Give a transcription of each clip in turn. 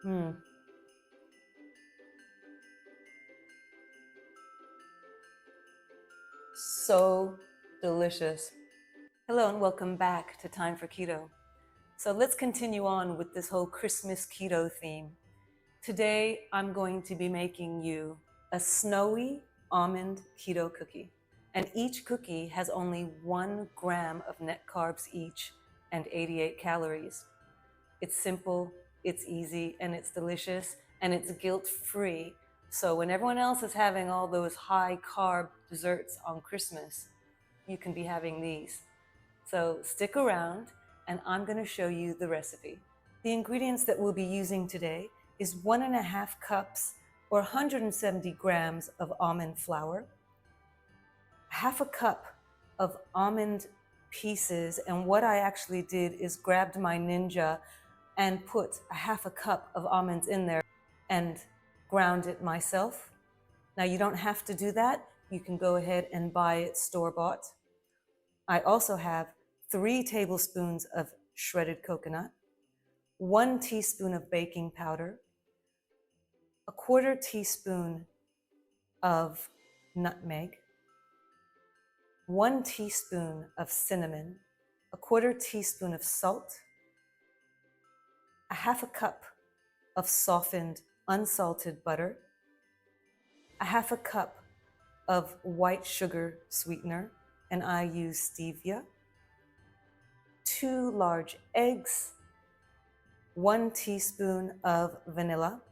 Mm, so delicious. Hello and welcome back to Time for Keto. So let's continue on with this whole Christmas keto theme. Today I'm going to be making you a snowy almond keto cookie. And each cookie has only 1 gram of net carbs each and 88 calories. It's simple, it's easy, and it's delicious, and it's guilt-free. So when everyone else is having all those high-carb desserts on Christmas, you can be having these. So stick around, and I'm going to show you the recipe. The ingredients that we'll be using today is 1.5 cups or 170 grams of almond flour, half a cup of almond pieces, and what I actually did is grabbed my Ninja and put a half a cup of almonds in there and ground it myself. Now you don't have to do that. You can go ahead and buy it store-bought. I also have 3 tablespoons of shredded coconut, 1 teaspoon of baking powder, a 1/4 teaspoon of nutmeg, 1 teaspoon of cinnamon, a 1/4 teaspoon of salt, a half a cup of softened unsalted butter, a half a cup of white sugar sweetener, and I use Stevia, 2 large eggs, 1 teaspoon of vanilla,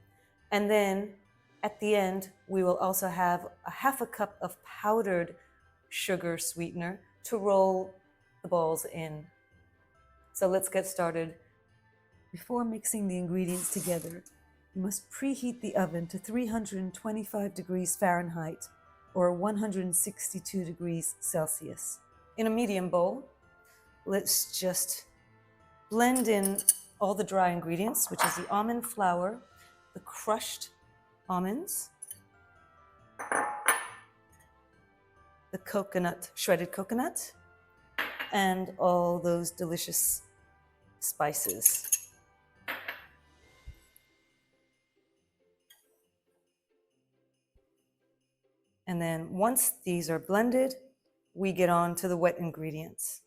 and then at the end, we will also have a half a cup of powdered sugar sweetener to roll the balls in. So let's get started. Before mixing the ingredients together, you must preheat the oven to 325 degrees Fahrenheit or 162 degrees Celsius. In a medium bowl, let's just blend in all the dry ingredients, which is the almond flour, the crushed almonds, the coconut, shredded coconut, and all those delicious spices. And then once these are blended, we get on to the wet ingredients.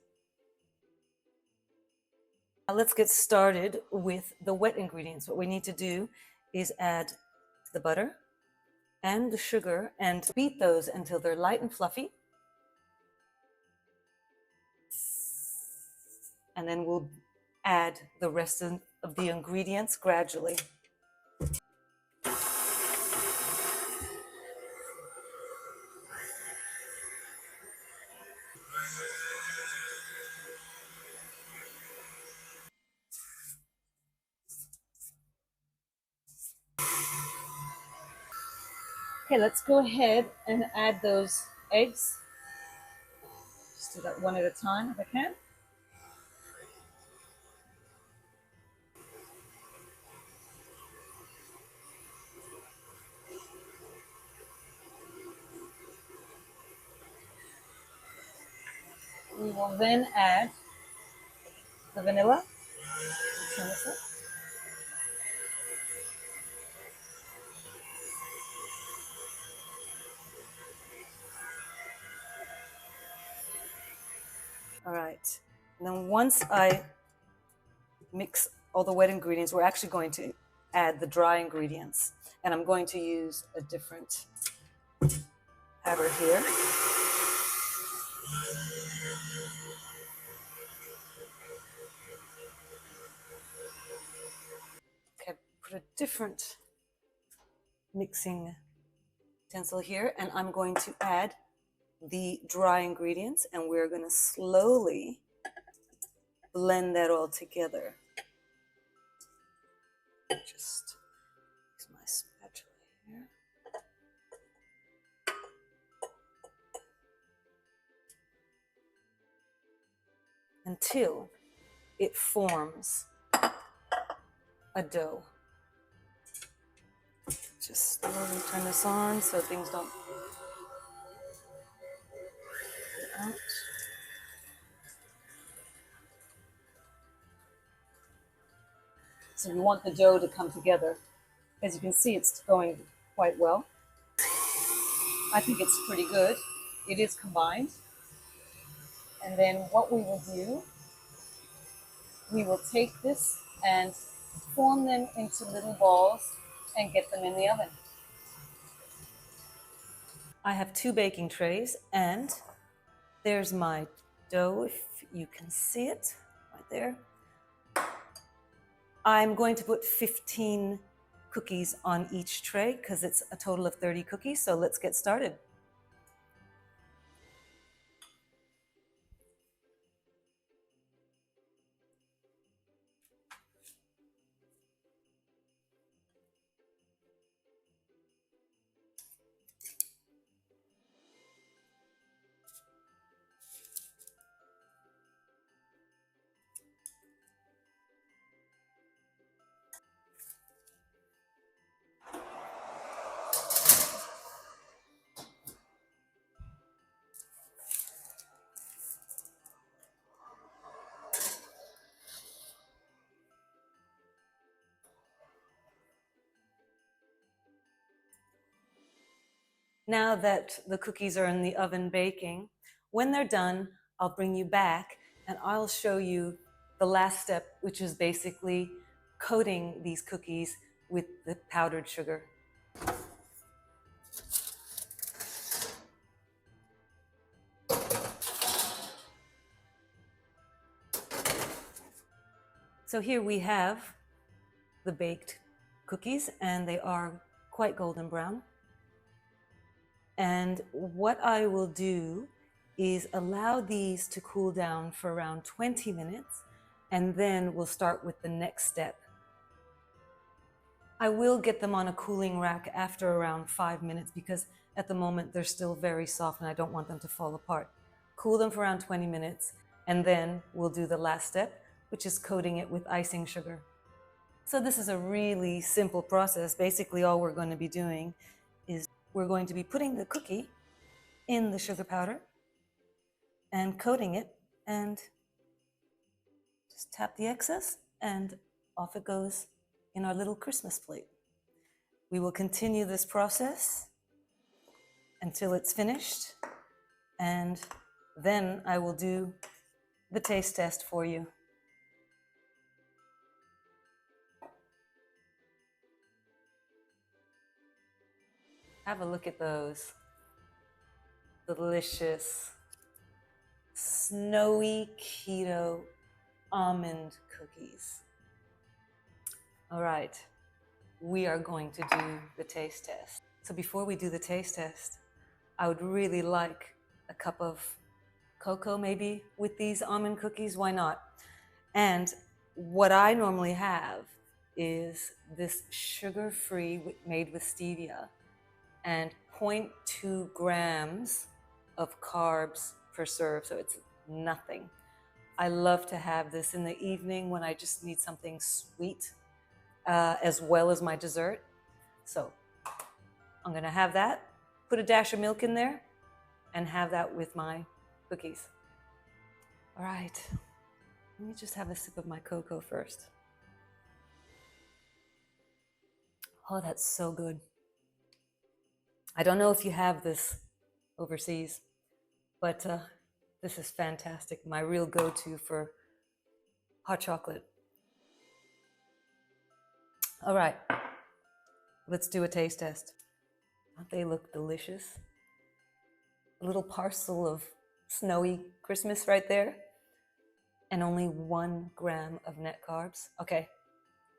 Now let's get started with the wet ingredients. What we need to do is add the butter and the sugar and beat those until they're light and fluffy. And then we'll add the rest of the ingredients gradually. Okay, let's go ahead and add those eggs. Just do that one at a time if I can. We will then add the vanilla. Turn this up. All right. And then once I mix all the wet ingredients, we're actually going to add the dry ingredients. And I'm going to use a different adder here. Okay, put a different mixing utensil here, and I'm going to add the dry ingredients, and we're going to slowly blend that all together. Just use my spatula here. Until it forms a dough. Just slowly turn this on so things don't get out. So we want the dough to come together. As you can see, it's going quite well. I think it's pretty good. It is combined. And then what we will do, we will take this and form them into little balls and get them in the oven. I have 2 baking trays, and there's my dough, if you can see it right there. I'm going to put 15 cookies on each tray because it's a total of 30 cookies, so let's get started. Now that the cookies are in the oven baking, when they're done, I'll bring you back and I'll show you the last step, which is basically coating these cookies with the powdered sugar. So here we have the baked cookies, and they are quite golden brown. And what I will do is allow these to cool down for around 20 minutes, and then we'll start with the next step. I will get them on a cooling rack after around 5 minutes because at the moment they're still very soft and I don't want them to fall apart. Cool them for around 20 minutes, and then we'll do the last step, which is coating it with icing sugar. So this is a really simple process. Basically, all we're going to be doing is we're going to be putting the cookie in the sugar powder and coating it, and just tap the excess and off it goes in our little Christmas plate. We will continue this process until it's finished, and then I will do the taste test for you. Have a look at those delicious Snowy Keto Almond Cookies. All right, we are going to do the taste test. So before we do the taste test, I would really like a cup of cocoa maybe with these almond cookies. Why not? And what I normally have is this sugar-free made with stevia and 0.2 grams of carbs per serve, so it's nothing. I love to have this in the evening when I just need something sweet as well as my dessert. So I'm gonna have that, put a dash of milk in there, and have that with my cookies. All right, let me just have a sip of my cocoa first. Oh, that's so good. I don't know if you have this overseas, but this is fantastic. My real go-to for hot chocolate. All right, let's do a taste test. Don't they look delicious? A little parcel of snowy Christmas right there, and only 1 gram of net carbs. Okay,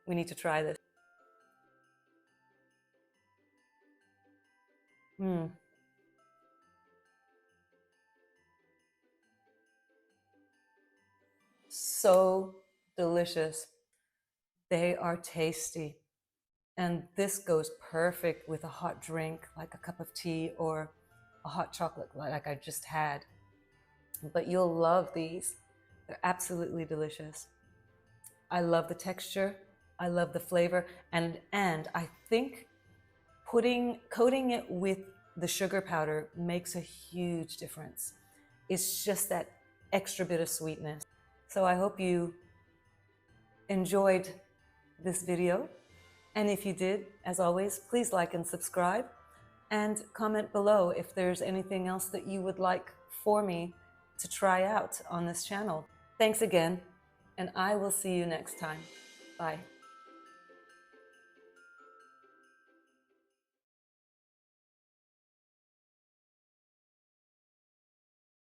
we need to try this. So delicious. They are tasty. And this goes perfect with a hot drink, like a cup of tea or a hot chocolate like I just had. But you'll love these. They're absolutely delicious. I love the texture. I love the flavor. And I think coating it with the sugar powder makes a huge difference. It's just that extra bit of sweetness. So I hope you enjoyed this video. And if you did, as always, please like and subscribe, and comment below if there's anything else that you would like for me to try out on this channel. Thanks again, and I will see you next time. Bye.